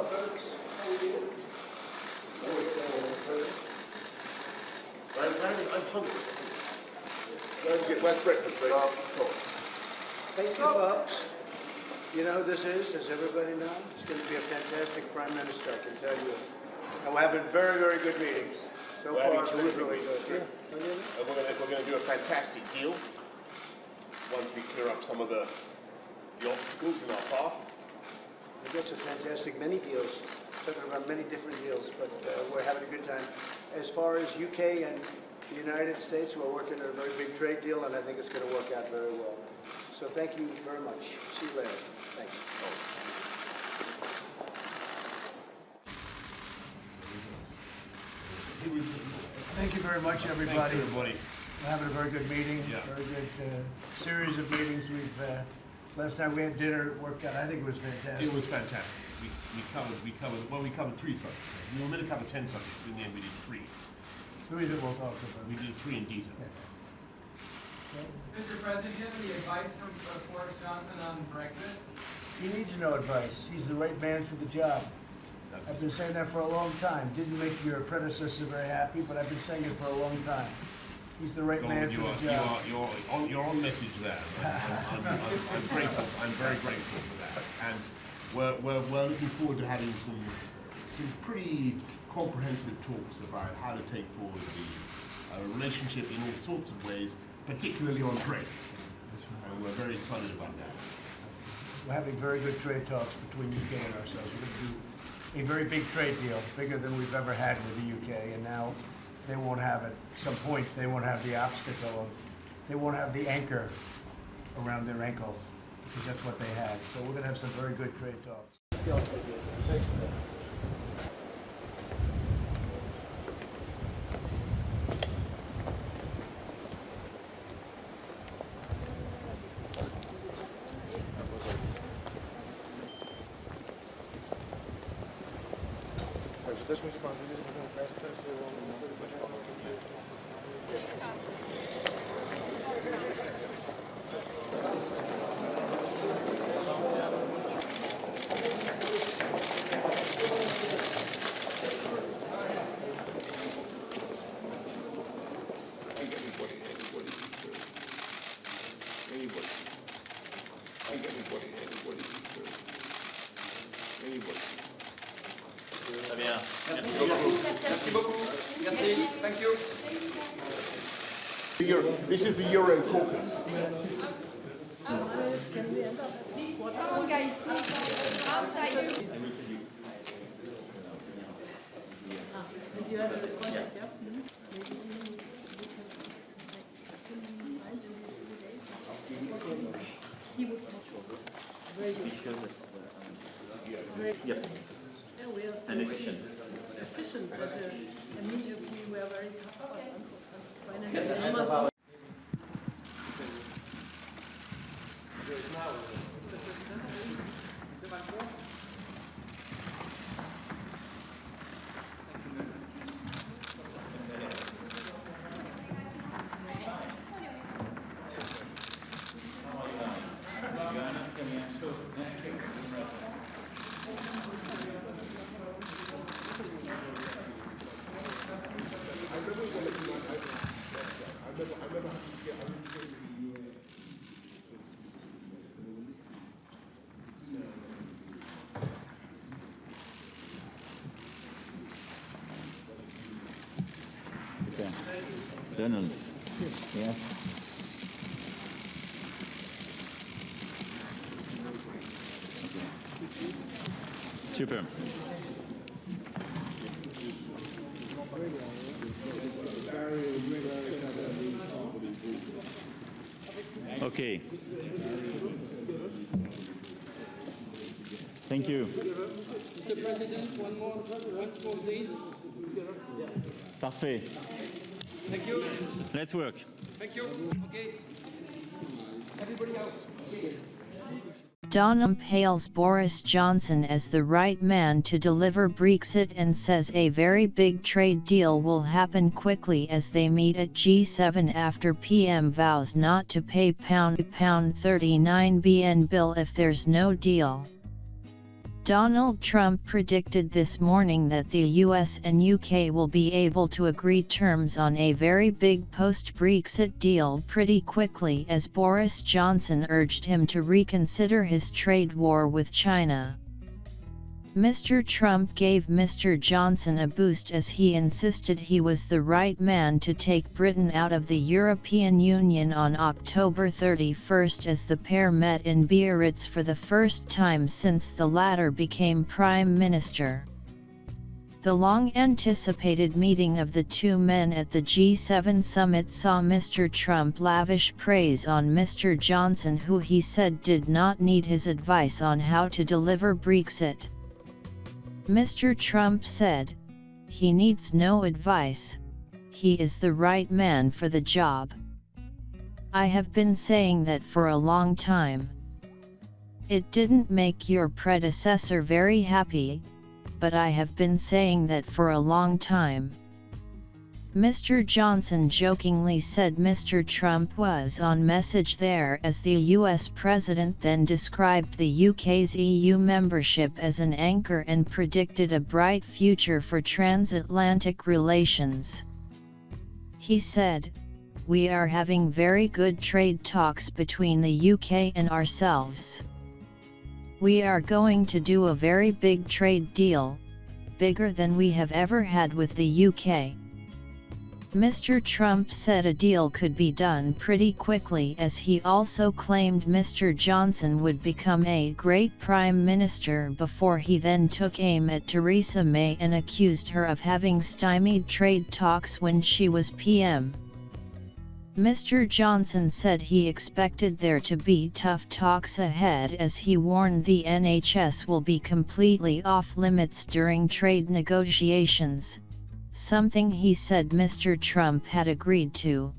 Hello, folks. How are you? I'm hungry. Where's breakfast, mate? Thank you, folks. You know who this is, as everybody knows? It's going to be a fantastic Prime Minister, I can tell you. And we're having very, very good meetings. So far, it's been really good. We're going to do a fantastic deal once we clear up some of the obstacles in our path. We've got some fantastic many deals, talking about many different deals, but we're having a good time. As far as UK and the United States, we're working on a very big trade deal, and I think it's going to work out very well. So thank you very much. See you later. Thank you. Thank you very much, everybody. Thank you, everybody. We're having a very good meeting, Yeah. very good series of meetings. Last time we had dinner, it worked out. I think it was fantastic. It was fantastic. We covered 3 subjects. We were meant to cover 10 subjects, but in the end we did 3. 3 that we'll talk about. We did 3 in detail. Yes. Mr. President, do you have any advice from Boris Johnson on Brexit? He needs no advice. He's the right man for the job. I've been saying that for a long time. Didn't make your predecessor very happy, but I've been saying it for a long time. He's the right man for the job. You're on message there. I'm grateful. I'm very grateful for that. And we're looking forward to having some pretty comprehensive talks about how to take forward the relationship in all sorts of ways, particularly on trade. And we're very excited about that. We're having very good trade talks between UK and ourselves. We're going to do a very big trade deal, bigger than we've ever had with the UK, and now they won't have at some point, they won't have the obstacle of, they won't have the anchor around their ankle, because that's what they had. So we're going to have some very good trade talks. Très bien. Merci beaucoup. Merci. Thank you. This is the Euro caucus. Yep. And efficient. Efficient, but immediately we are very financial. Donald. Yeah. Super. Okay. Thank you. Mr. President, one small please. Parfait. Thank you. Let's work. Thank you. Okay. Everybody out. Okay. Donham hails Boris Johnson as the right man to deliver Brexit and says a very big trade deal will happen quickly as they meet at G7 after PM vows not to pay £39 billion bill if there's no deal. Donald Trump predicted this morning that the US and UK will be able to agree terms on a very big post-Brexit deal pretty quickly as Boris Johnson urged him to reconsider his trade war with China. Mr. Trump gave Mr. Johnson a boost as he insisted he was the right man to take Britain out of the European Union on October 31 as the pair met in Biarritz for the first time since the latter became Prime Minister. The long-anticipated meeting of the two men at the G7 summit saw Mr. Trump lavish praise on Mr. Johnson, who he said did not need his advice on how to deliver Brexit. Mr. Trump said, "He needs no advice. He is the right man for the job. I have been saying that for a long time. It didn't make your predecessor very happy, but I have been saying that for a long time." Mr. Johnson jokingly said Mr. Trump was on message there as the US president then described the UK's EU membership as an anchor and predicted a bright future for transatlantic relations. He said, "We are having very good trade talks between the UK and ourselves. We are going to do a very big trade deal, bigger than we have ever had with the UK." Mr. Trump said a deal could be done pretty quickly as he also claimed Mr. Johnson would become a great Prime Minister before he then took aim at Theresa May and accused her of having stymied trade talks when she was PM. Mr. Johnson said he expected there to be tough talks ahead as he warned the NHS will be completely off limits during trade negotiations, something he said Mr. Trump had agreed to.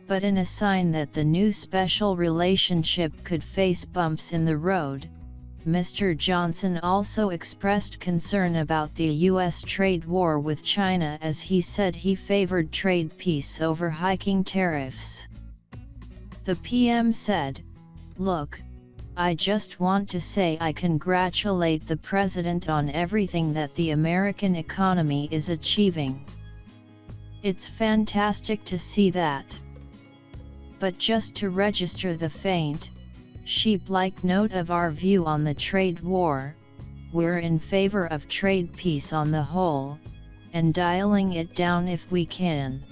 But in a sign that the new special relationship could face bumps in the road, Mr. Johnson also expressed concern about the US trade war with China as he said he favored trade peace over hiking tariffs. The PM said, "Look, I just want to say I congratulate the President on everything that the American economy is achieving. It's fantastic to see that. But just to register the faint, sheep-like note of our view on the trade war, we're in favor of trade peace on the whole, and dialing it down if we can."